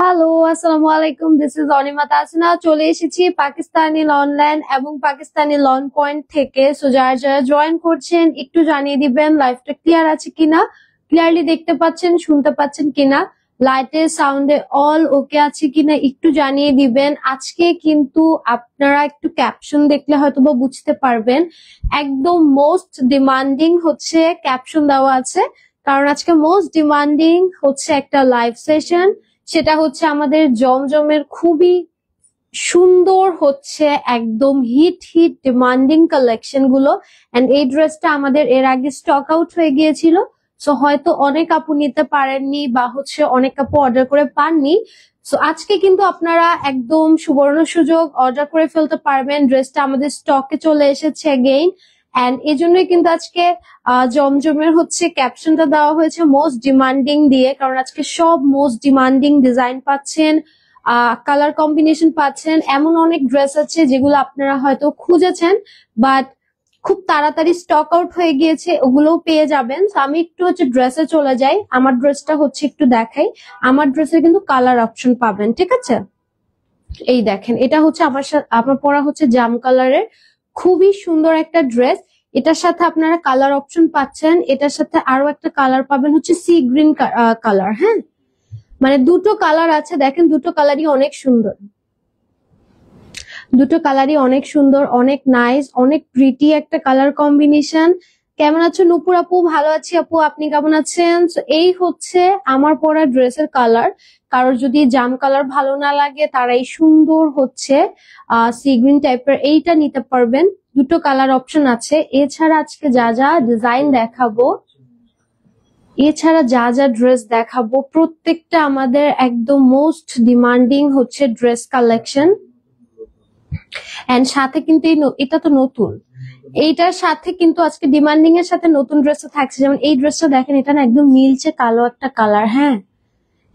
Hello, আসসালামু আলাইকুম। This is Anima Tasna. চলে এসেছি পাকিস্তানি লনল্যান্ড এবং পাকিস্তানি লন পয়েন্ট থেকে। সো যারা যারা জয়েন করছেন একটু জানিয়ে দিবেন লাইভটা ক্লিয়ার আছে কিনা, ক্লিয়ারলি দেখতে পাচ্ছেন, শুনতে পাচ্ছেন কিনা, লাইটের সাউন্ডে অল ওকে আছে কিনা একটু জানিয়ে দিবেন। আজকে কিন্তু আপনারা একটু ক্যাপশন দেখলে হয়তো বা বুঝতে পারবেন, একদম মোস্ট ডিমান্ডিং হচ্ছে ক্যাপশন দেওয়া আছে, কারণ আজকে মোস্ট ডিমান্ডিং হচ্ছে একটা লাইভ সেশন। সেটা হচ্ছে আমাদের জমজমের খুবই সুন্দর হচ্ছে একদম হিট ডিমান্ডিং কালেকশন গুলো। এন্ড এই ড্রেসটা আমাদের এর আগে স্টক আউট হয়ে গিয়েছিল, সো হয়তো অনেক আপু নিতে পারেননি বা হচ্ছে অনেক আপু অর্ডার করে পাননি। সো আজকে কিন্তু আপনারা একদম সুবর্ণ সুযোগ, অর্ডার করে ফেলতে পারবেন। ড্রেসটা আমাদের স্টকে চলে এসেছে এগেইন, এন্ড এই জন্যই কিন্তু আজকে জমজমের হচ্ছে ক্যাপশনটা দেওয়া হয়েছে মোস্ট ডিমান্ডিং দিয়ে, কারণ আজকে সব মোস্ট ডিমান্ডিং ডিজাইন পাচ্ছেন, কালার কম্বিনেশন পাচ্ছেন। এমন অনেক ড্রেস আছে যেগুলো আপনারা হয়তো খুঁজেছেন বাট খুব তাড়াতাড়ি স্টক আউট হয়ে গিয়েছে, ওগুলোও পেয়ে যাবেন। তো আমি একটু হচ্ছে ড্রেসে চলে যাই। আমার ড্রেসটা হচ্ছে একটু দেখাই। আমার ড্রেসের কিন্তু কালার অপশন পাবেন, ঠিক আছে? এই দেখেন, এটা হচ্ছে আমার পরা হচ্ছে জাম কালারের, খুবই সুন্দর একটা ড্রেস। এটার সাথে আপনারা কালার অপশন পাচ্ছেন, এটার সাথে আরো একটা কালার পাবেন হচ্ছে সি গ্রিন কালার। হ্যাঁ, মানে দুটো কালার আছে, দেখেন দুটো কালারই অনেক সুন্দর, দুটো কালারই অনেক সুন্দর, অনেক নাইস, অনেক প্রিটি একটা কালার কম্বিনেশন। কেমন আছো নূপুর আপু? ভালো আছি আপু, আপনি কেমন আছেন? এই হচ্ছে আমার পরা ড্রেসের কালার। কারোর যদি জাম কালার ভালো না লাগে তারা এই সুন্দর হচ্ছে সি গ্রিন টাইপের এইটা নিতে পারবেন। দুটো কালার অপশন আছে। এছাড়া আজকে যা যা ডিজাইন দেখাবো, এছাড়া যা যা ড্রেস দেখাবো প্রত্যেকটা আমাদের একদম মোস্ট ডিমান্ডিং হচ্ছে ড্রেস কালেকশন। এন্ড সাথে কিন্তু এটা তো নতুন, এইটার সাথে কিন্তু আজকে ডিমান্ডিং এর সাথে নতুন ড্রেসও থাকছে। যেমন এই ড্রেসটা দেখেন, এটা না একদম নীলচে কালো একটা কালার। হ্যাঁ,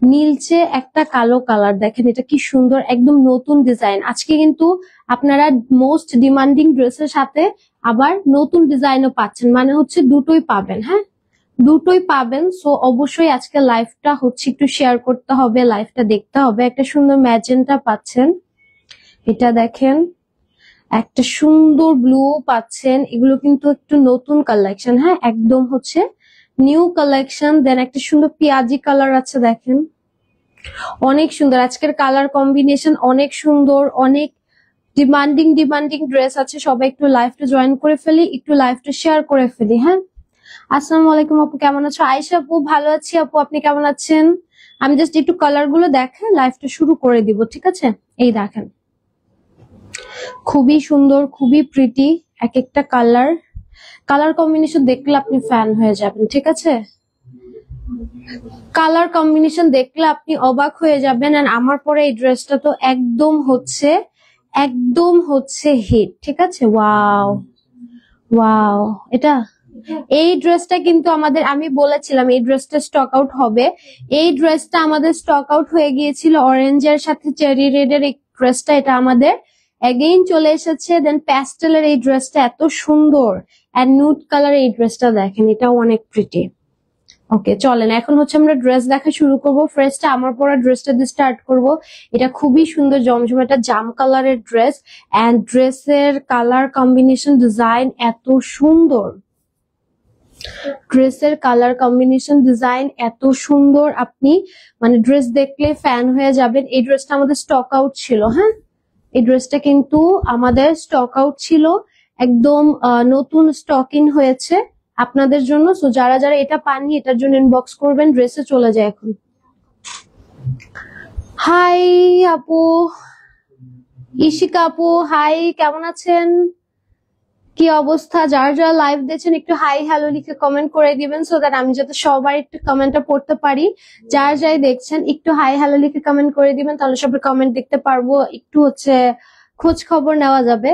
নীলচে একটা কালো কালার, দেখেন এটা কি সুন্দর, একদম নতুন ডিজাইন। আজকে কিন্তু আপনারা মোস্ট ডিমান্ডিং ড্রেসের সাথে আবার নতুন ডিজাইনও পাচ্ছেন, মানে হচ্ছে দুটোই পাবেন। হ্যাঁ, দুটোই পাবেন। সো অবশ্যই আজকে লাইভটা হচ্ছে একটু শেয়ার করতে হবে, লাইভটা দেখতে হবে। একটা সুন্দর ম্যাজেন্টা পাচ্ছেন, এটা দেখেন, একটা সুন্দর ব্লু পাচ্ছেন। এগুলো কিন্তু একটু নতুন কালেকশন। হ্যাঁ, একদম হচ্ছে নিউ কালেকশন। দেন একটা সুন্দর পেঁয়াজি কালার আছে, দেখেন অনেক সুন্দর। আজকের কালার কম্বিনেশন অনেক সুন্দর, অনেক ডিমান্ডিং ড্রেস আছে। সবাই একটু লাইভটা জয়েন করে ফেলি, একটু লাইভটা শেয়ার করে ফেলি। হ্যাঁ, আসসালামু আলাইকুম আপু, কেমন আছো? আয়েশা আপু, ভালো আছি আপু, আপনি কেমন আছেন? আমি জাস্ট একটু কালার গুলো দেখে লাইভটা শুরু করে দিব, ঠিক আছে? এই দেখেন, খুবই সুন্দর, খুবই প্রিটি এক একটা কালার। কালার কম্বিনেশন দেখলে আপনি ফ্যান হয়ে যাবেন, ঠিক আছে? কালার কম্বিনেশন দেখলে আপনি অবাক হয়ে যাবেন। আর আমার পরে এই ড্রেসটা তো একদম হচ্ছে হিট, ঠিক আছে? ওয়াও ওয়াও, এটা এই ড্রেসটা কিন্তু আমাদের, আমি বলেছিলাম এই ড্রেসটা স্টক আউট হবে। এই ড্রেসটা আমাদের স্টক আউট হয়ে গিয়েছিল অরেঞ্জের সাথে চেরি রেডের এই ড্রেসটা, এটা আমাদের এগেইন চলে এসেছে। দেন প্যাস্টেলের এই ড্রেসটা এত সুন্দর, আর নুড কালার এই ড্রেসটা দেখেন, এটাও অনেক প্রিটি। ওকে, চলেন এখন হচ্ছে আমরা ড্রেস দেখা শুরু করব। ফার্স্টে আমার পরা ড্রেসটা দিয়ে স্টার্ট করব। এটা খুবই সুন্দর জমজম, এটা জাম কালারের ড্রেস। এন্ড ড্রেসের কালার কম্বিনেশন ডিজাইন এত সুন্দর, ড্রেসের কালার কম্বিনেশন ডিজাইন এত সুন্দর, আপনি মানে ড্রেস দেখলে ফ্যান হয়ে যাবেন। এই ড্রেসটা আমাদের স্টক আউট ছিল। হ্যাঁ, এই ড্রেসটা কিন্তু আমাদের স্টক আউট ছিল, একদম নতুন স্টক ইন হয়েছে আপনাদের জন্য। সো যারা যারা এটা পাননি এটার জন্য ইনবক্স করবেন। ড্রেসে চলে যায় এখন। হাই আপু, ইশিকা আপু, হাই, কেমন আছেন? কি অবস্থা? যারা যারা লাইভ দেখছেন একটু হাই হ্যালো লিখে কমেন্ট করে দিবেন, সো দ্যাট আমি যাতে সবার একটু কমেন্টটা পড়তে পারি। যারা যারা দেখছেন একটু হাই হ্যালো লিখে কমেন্ট করে দিবেন, তাহলে সবার কমেন্ট দেখতে পারবো, একটু হচ্ছে খোঁজ খবর নেওয়া যাবে।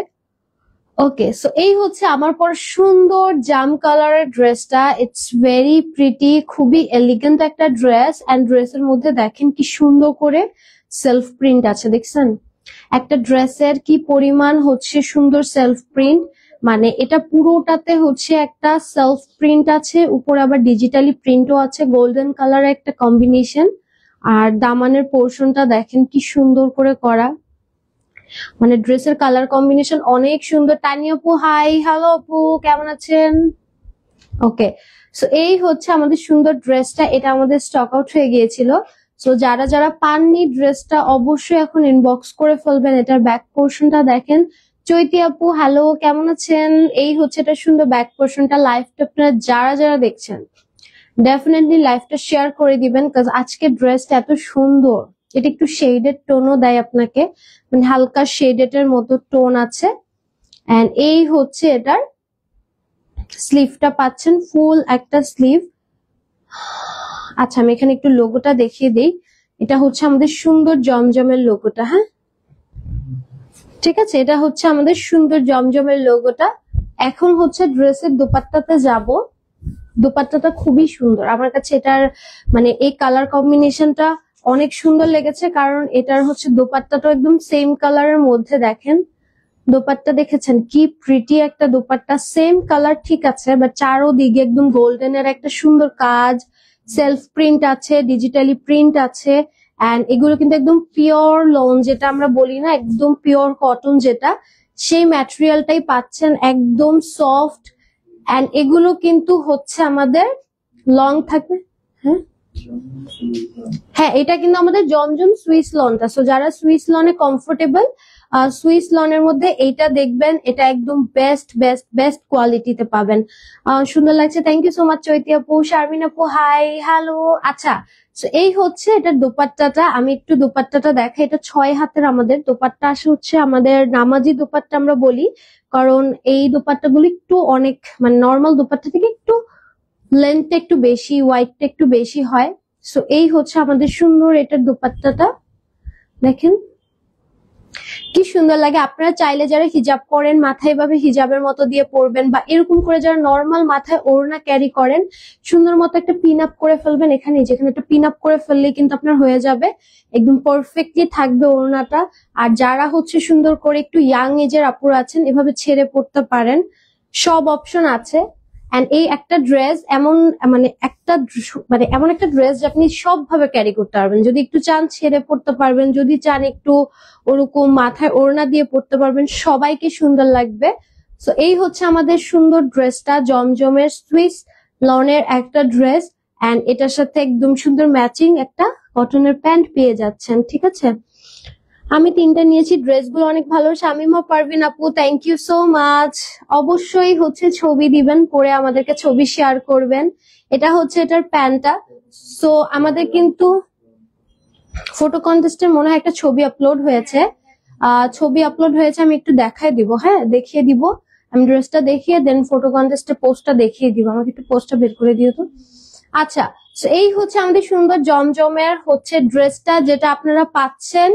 ওকে, সো এই হচ্ছে আমার পর সুন্দর জাম কালারের ড্রেসটা। ইটস ভেরি প্রিটি, খুবই এলিগেন্ট একটা ড্রেস। এন্ড ড্রেসের মধ্যে দেখেন কি সুন্দর করে সেলফ প্রিন্ট আছে, দেখছেন? একটা ড্রেসের কি পরিমাণ হচ্ছে সুন্দর সেলফ প্রিন্ট, মানে এটা পুরোটাতে হচ্ছে একটা সেলফ প্রিন্ট আছে, উপরে আবার ডিজিটালি প্রিন্টও আছে, গোল্ডেন কালারের একটা কম্বিনেশন। আর দামানের পোর্শনটা দেখেন কি সুন্দর করে করা, মানে ড্রেসের কালার কম্বিনেশন অনেক সুন্দর। তানিয়া আপু হাই, হ্যালো আপু, কেমন আছেন? ওকে, সো এই হচ্ছে আমাদের সুন্দর ড্রেসটা, এটা আমাদের স্টক আউট হয়ে গিয়েছিল। সো যারা যারা পাননি ড্রেসটা অবশ্যই এখন ইনবক্স করে ফেলবেন। এটার ব্যাক পোর্শনটা দেখেন। চৈতি আপু হ্যালো, কেমন আছেন? এই হচ্ছে এটা সুন্দর ব্যাক পোর্শনটা। লাইভটা আপনারা যারা যারা দেখছেন ডেফিনেটলি লাইভটা শেয়ার করে দিবেন, কারণ আজকে ড্রেসটা এত সুন্দর। এটা একটু শেডেড টোনও দেয় আপনাকে, মানে হালকা শেডেড এর মতো টোন আছে। এন্ড এই হচ্ছে এটার স্লিভটা পাচ্ছেন, ফুল একটা স্লিভ। আচ্ছা আমি এখানে একটু লোগোটা দেখিয়ে দিই। এটা হচ্ছে আমাদের সুন্দর জমজমের লোগোটা, হ্যাঁ ঠিক আছে, এটা হচ্ছে আমাদের সুন্দর জমজমের লোগোটা। এখন হচ্ছে ড্রেসের দোপাট্টাতে যাব। দোপাট্টাটা খুবই সুন্দর আমার কাছে, এটার মানে এই কালার কম্বিনেশনটা অনেক সুন্দর লেগেছে, কারণ এটার হচ্ছে দোপাট্টাটা একদম সেম কালারের মধ্যে। দেখেন দোপাট্টা দেখেছেন কি প্রিটি একটা দোপাট্টা, সেম কালার ঠিক আছে, বাট চারোদিকে একদম গোল্ডেন এর একটা সুন্দর কাজ, সেলফ প্রিন্ট আছে, ডিজিটালি প্রিন্ট আছে। এন্ড এগুলো কিন্তু একদম পিওর লন, যেটা আমরা বলি না, একদম পিওর কটন যেটা, সেই ম্যাটেরিয়ালটাই পাচ্ছেন, একদম সফট। এন্ড এগুলো কিন্তু হচ্ছে আমাদের লং থাকবে। হ্যাঁ হ্যাঁ, এটা কিন্তু আমাদের জমজম সুইস লনটা। সো যারা সুইস লনে কমফোর্টেবল, সুইস লনের মধ্যে এইটা দেখবেন, এটা একদম বেস্ট বেস্ট বেস্ট কোয়ালিটিতে পাবেন। সুন্দর লাগছে, থ্যাংক ইউ সো মাচ চৈতি আপু। শারমিন আপু হাই, হ্যালো। আচ্ছা, এই হচ্ছে এটার দোপাট্টাটা, আমি একটু দোপাট্টাটা দেখাই। এটা 6 হাতের আমাদের দোপাট্টা আসে, হচ্ছে আমাদের নামাজি দোপাট্টা আমরা বলি, কারণ এই দোপাট্টাগুলো একটু অনেক মানে নর্মাল দোপাট্টা থেকে একটু লেন্থটা একটু বেশি, ওয়াইডটা একটু বেশি হয়। সো এই হচ্ছে আমাদের সুন্দর এটার দোপাট্টাটা, দেখেন কি সুন্দর লাগে। আপনারা চাইলে যারা হিজাব করেন মাথায় ভাবে হিজাবের মতো দিয়ে পরবেন, বা এরকম করে যারা নর্মাল মাথায় ওড়না ক্যারি করেন সুন্দর মতো একটা পিন আপ করে ফেলবেন। এখানে যেখানে একটা পিন আপ করে ফেললে কিন্তু আপনার হয়ে যাবে, একদম পারফেক্টলি থাকবে ওড়নাটা। আর যারা হচ্ছে সুন্দর করে একটু ইয়াং এজের আপুরা আছেন, এভাবে ছেড়ে পড়তে পারেন, সব অপশন আছে। এন্ড এই একটা ড্রেস এমন মানে এমন একটা ড্রেস যে আপনি সব ভাবে ক্যারি করতে পারবেন। যদি একটু চান ছেড়ে পড়তে পারবেন, যদি চান একটু ওরকম মাথায় ওড়না দিয়ে পড়তে পারবেন, সবাইকে সুন্দর লাগবে। সো এই হচ্ছে আমাদের সুন্দর ড্রেসটা, জমজমের সুইস লনের একটা ড্রেস। এন্ড এটার সাথে একদম সুন্দর ম্যাচিং একটা কটনের প্যান্ট পেয়ে যাচ্ছেন, ঠিক আছে। আমি 3টা নিয়েছি, ড্রেসগুলো অনেক ভালো। শামিমা পারভিন আপু থ্যাংক ইউ সো মাচ। অবশ্যই হচ্ছে ছবি দিবেন, পরে আমাদেরকে ছবি শেয়ার করবেন। এটা হচ্ছে এটার প্যান্টটা। সো আমাদের কিন্তু ফটো কন্টেস্টের মনে হয় একটা ছবি আপলোড হয়েছে, আমি একটু দেখায় দিব, হ্যাঁ দেখিয়ে দিব। আমি ড্রেসটা দেখিয়ে দেন ফটো কন্টেস্টের পোস্টটা দেখিয়ে দিব। আমাকে একটু পোস্টটা বের করে দিও তো। আচ্ছা, এই হচ্ছে আমাদের সুন্দর জমজমের হচ্ছে ড্রেসটা, যেটা আপনারা পাচ্ছেন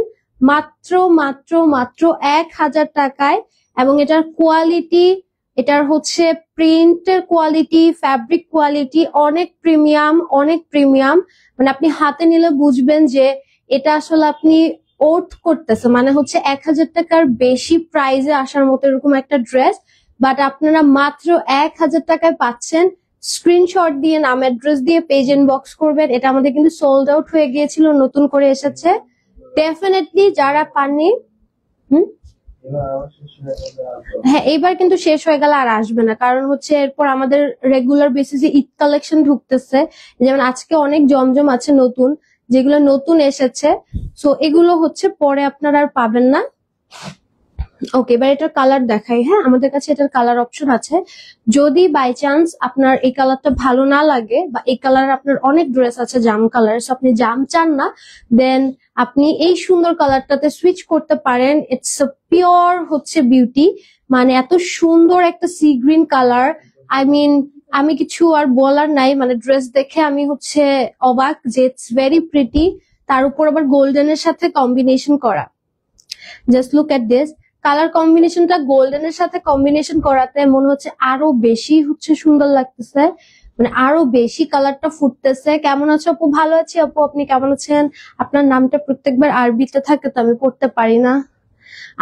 মাত্র মাত্র মাত্র 1000 টাকায়। এবং এটার কোয়ালিটি, এটার হচ্ছে প্রিন্টের কোয়ালিটি, ফ্যাব্রিক কোয়ালিটি অনেক প্রিমিয়াম, অনেক প্রিমিয়াম। মানে আপনি হাতে নিলে বুঝবেন যে এটা আসলে আপনি ওর্থ করতেছে, মানে হচ্ছে 1000 টাকার বেশি প্রাইজে আসার মতো এরকম একটা ড্রেস, বাট আপনারা মাত্র 1000 টাকায় পাচ্ছেন। স্ক্রিনশট দিয়ে নাম অ্যাড্রেস দিয়ে পেজ ইনবক্স করবেন। এটা আমাদের কিন্তু সোল্ড আউট হয়ে গিয়েছিল, নতুন করে এসেছে। ডেফিনেটলি যারা পাননি, হ্যাঁ এইবার কিন্তু শেষ হয়ে গেলে আর আসবে না, কারণ হচ্ছে এরপর আমাদের রেগুলার বেসিসে ঈদ কালেকশন ঢুকতেছে। যেমন আজকে অনেক জমজম আছে নতুন, যেগুলো নতুন এসেছে। সো এগুলো হচ্ছে পরে আপনারা আর পাবেন না। ওকে, এবার এটার কালার দেখাই। হ্যাঁ, আমাদের কাছে এটার কালার অপশন আছে। যদি বাই চান্স আপনার এই কালারটা ভালো না লাগে, বা এই কালার আপনার অনেক ড্রেস আছে জাম কালার, আপনি জাম চান না, দেন আপনি এই সুন্দর কালারটাতে সুইচ করতে পারেন। ইটস পিওর হচ্ছে বিউটি, মানে এত সুন্দর একটা sea green colour. I mean আমি কিছু আর বলার নাই, মানে ড্রেস দেখে আমি হচ্ছে অবাক যে ইটস ভেরি প্রিটি। তার উপর আবার গোল্ডেনের সাথে কম্বিনেশন করা। Just look at this, colour কম্বিনেশনটা গোল্ডেনের সাথে কম্বিনেশন করাতে মনে হচ্ছে আরো বেশি হচ্ছে সুন্দর লাগতেছে, মানে আরো বেশি কালারটা ফুটতেছে। কেমন আছো আপু? ভালো আছি আপু, আপনি কেমন আছেন? আপনার নামটা প্রত্যেকবার আরবিতে থাকে তো আমি পড়তে পারি না।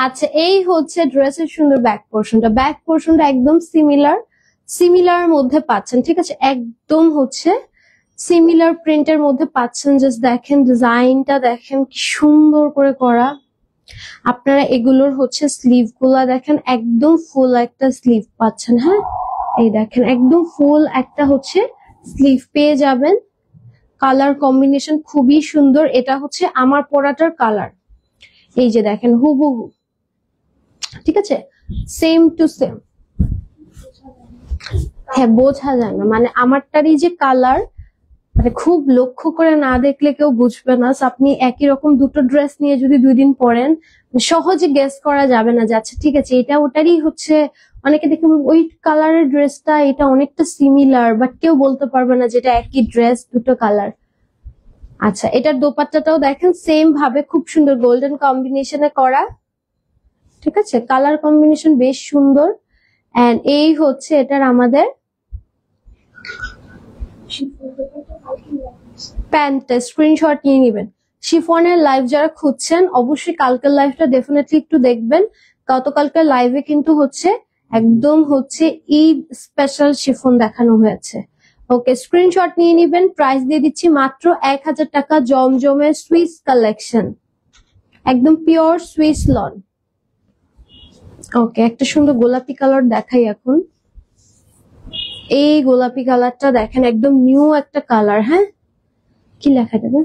আচ্ছা, এই হচ্ছে ড্রেসের সুন্দর ব্যাক পোর্শনটা একদম সিমিলার মধ্যে পাচ্ছেন, ঠিক আছে, একদম হচ্ছে সিমিলার প্রিন্টের মধ্যে পাচ্ছেন। জাস্ট দেখেন ডিজাইনটা, দেখেন কি সুন্দর করে করা। আপনারা এগুলোর হচ্ছে স্লিভ গুলা দেখেন, একদম ফুল একটা স্লিভ পাচ্ছেন। হ্যাঁ, এই দেখেন একদম ফুল একটা হচ্ছে স্লিভ পেয়ে যাবেন। কালার কম্বিনেশন খুবই সুন্দর। এটা হচ্ছে আমার পরাটার কালার, এই যে দেখেন হুবহু, ঠিক আছে, সেম টু সেম। হ্যাঁ, বোঝা যায় না, মানে আমারটারই যে কালার, মানে খুব লক্ষ্য করে না দেখলে কেউ বুঝবে না। আপনি একই রকম দুটো ড্রেস নিয়ে যদি 2 দিন পরেন, সহজে গেস করা যাবে না যে আচ্ছা ঠিক আছে এটা ওটারই হচ্ছে। অনেকে দেখে ওই কালারের ড্রেসটা এটা অনেকটা সিমিলার, বাট কেউ বলতে পারবে না যেটা একই ড্রেস, দুটো কালার। আচ্ছা, এটার দোপাট্টাটাও দেখেন সেম ভাবে খুব সুন্দর গোল্ডেন কম্বিনেশনে করা, ঠিক আছে, কালার কম্বিনেশন বেশ সুন্দর। এন্ড এই হচ্ছে এটার আমাদের প্যান্টটা, স্ক্রিনশট নিয়ে নিবেন। শিফনের লাইভ যারা খুঁজছেন অবশ্যই কালকের লাইভটা ডেফিনেটলি একটু দেখবেন। গতকালকের লাইভে কিন্তু হচ্ছে একদম হচ্ছে ঈদ স্পেশাল শিফন দেখানো হয়েছে। ওকে, স্ক্রিনশট নিয়ে নিবেন। প্রাইস দিয়ে দিচ্ছি মাত্র 1000 টাকা। জমজমের সুইস কালেকশন, একদম পিওর সুইস লন। ওকে, একটা সুন্দর গোলাপি কালার দেখাই এখন। এই গোলাপি কালারটা দেখেন, একদম নিউ একটা কালার। হ্যাঁ, কি লেখা যাবে,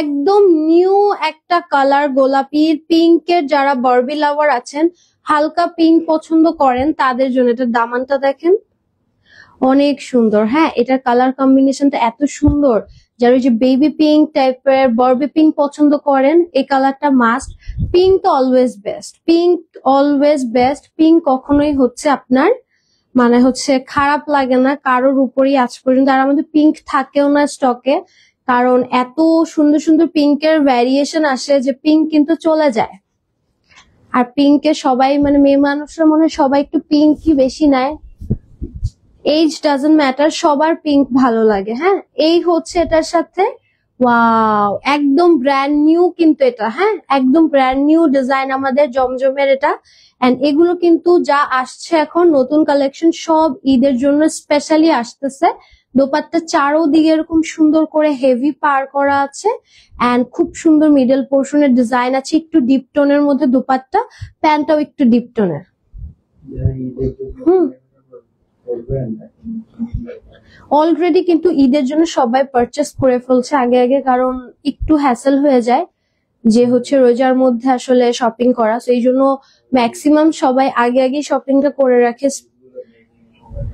একদম নিউ একটা কালার গোলাপির। পিঙ্কের যারা বারবি লাভার আছেন, হালকা পিঙ্ক পছন্দ করেন তাদের জন্য। এটার দামানটা দেখেন, অনেক সুন্দর। হ্যাঁ, এটার কালার কম্বিনেশনটা এত সুন্দর। যারা ওই যে বেবি পিঙ্ক টাইপের বারবি পিঙ্ক পছন্দ করেন, এই কালারটা মাস্ট। পিঙ্ক তো always best, pink always best. Pink কখনোই হচ্ছে আপনার মানে হচ্ছে খারাপ লাগে না কারোর উপরই আজ পর্যন্ত। আর আমাদের পিঙ্ক থাকেও না স্টকে, কারণ এত সুন্দর সুন্দর পিঙ্কের ভ্যারিয়েশন আসে যে পিঙ্ক কিন্তু চলে যায়। আর পিঙ্কে সবাই মানে মেয়ে মানুষরা মনে হয় সবাই একটু পিঙ্কই বেশি নেয়। এজ ডাজন্ট ম্যাটার, সবার পিঙ্ক ভালো লাগে। হ্যাঁ, এই হচ্ছে এটার সাথে, ওয়াও, একদম ব্র্যান্ড নিউ কিন্তু এটা। হ্যাঁ, একদম ব্র্যান্ড নিউ ডিজাইন আমাদের জমজমের এটা। এন্ড এগুলো কিন্তু যা আসছে এখন নতুন কালেকশন, সব ঈদের জন্য স্পেশালি আসতেছে। দোপাট্টা চারোদিকে এরকম সুন্দর করে হেভি পার করা আছে। এন্ড খুব সুন্দর মিডল পোর্শনের ডিজাইন আছে, একটু ডিপ টোনের মধ্যে দোপাট্টা, প্যান্টটাও একটু ডিপ টোনের। অলরেডি কিন্তু ঈদের জন্য সবাই পারচেস করে ফেলছে আগে আগে, কারণ একটু হ্যাসেল হয়ে যায় যে হচ্ছে রোজার মধ্যে আসলে শপিং করা। তো এই জন্য ম্যাক্সিমাম সবাই আগে আগে শপিংটা করে রাখে।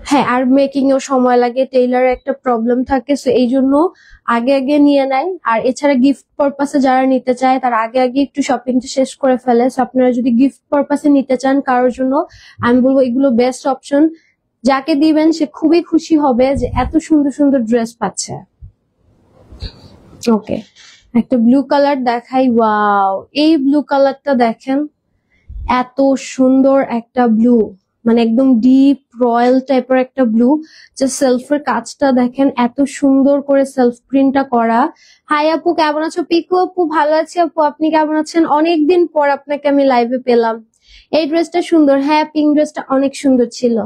হ্যাঁ, আর মেকিং এও সময় লাগে, টেইলারের একটা প্রবলেম থাকে, সো এই জন্য আগে আগে নিয়ে নেয়। আর এছাড়া গিফট পারপাসে যারা নিতে চায় তারা আগে আগে একটু শপিংটা শেষ করে ফেলে। সো আপনারা যদি গিফট পারপাসে নিতে চান কারোর জন্য, আমি বলবো এগুলো বেস্ট অপশন। যাকে দিবেন সে খুবই খুশি হবে যে এত সুন্দর সুন্দর ড্রেস পাচ্ছে। ওকে, একটা ব্লু কালার দেখাই। ওয়াও, এই ব্লু কালারটা দেখেন, এত সুন্দর একটা ব্লু, মানে একদম ডিপ রয়্যাল টাইপের একটা ব্লু। যে সেলফের কাজটা দেখেন, এত সুন্দর করে সেলফ প্রিন্টটা করা। হাই আপু, কেমন আছো? পিকু আপু, ভালো আছি আপু, আপনি কেমন আছেন? অনেকদিন পর আপনাকে আমি লাইভে পেলাম। এই ড্রেসটা সুন্দর। হ্যাঁ, পিঙ্ক ড্রেসটা অনেক সুন্দর ছিল।